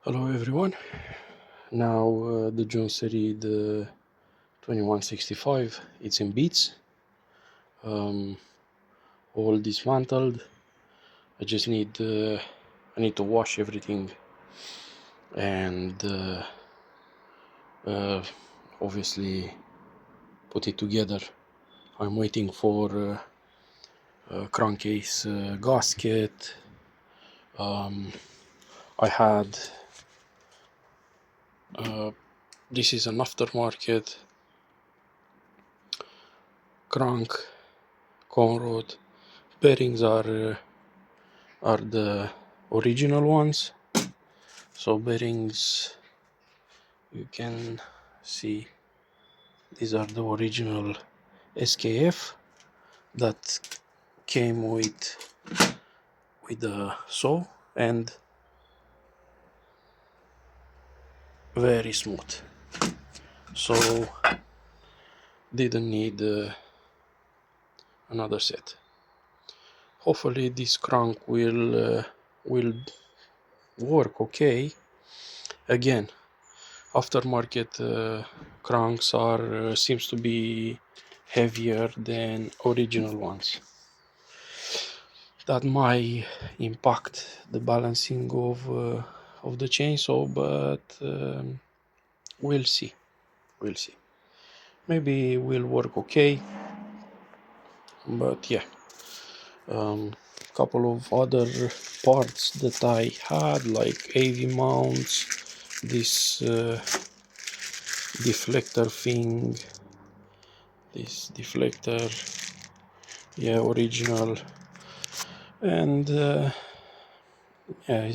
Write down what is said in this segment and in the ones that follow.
Hello everyone. Now the Jonsered 2165, it's in bits, all dismantled. I just need I need to wash everything and obviously put it together. I'm waiting for crankcase gasket. I had this is an aftermarket crank cone rod. Bearings are the original ones. So bearings, you can see these are the original SKF that came with the saw, and very smooth, so didn't need another set. Hopefully this crank will work okay. Again, aftermarket cranks are seems to be heavier than original ones. That might impact the balancing of the chainsaw, but we'll see. We'll see. Maybe it will work okay, but yeah. Couple of other parts that I had, like AV mounts, this deflector thing, this deflector, yeah, original, and yeah,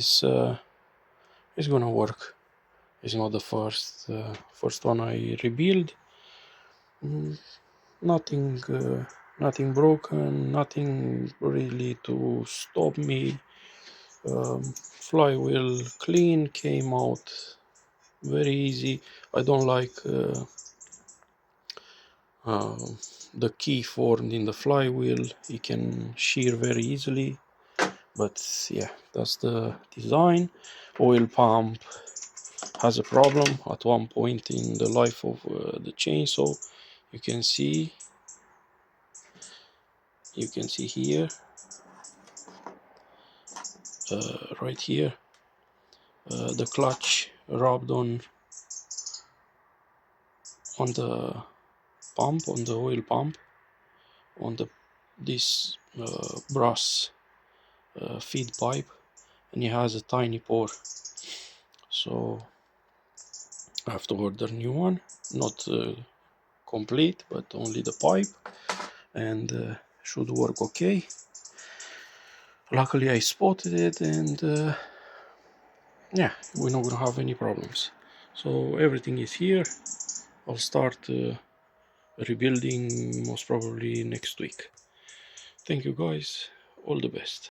it's gonna work. It's not the first one I rebuild. Nothing nothing broken, nothing really to stop me. Flywheel clean, came out very easy. I don't like the key formed in the flywheel. It can shear very easily, but yeah, that's the design. Oil pump has a problem at one point in the life of the chainsaw. You can see here, right here, the clutch rubbed on the pump, on the oil pump, on this brass feed pipe, and it has a tiny pore, so I have to order new one, not complete, but only the pipe, and should work okay. Luckily I spotted it, and yeah, we're not gonna have any problems. So everything is here. I'll start rebuilding most probably next week. Thank you guys, all the best.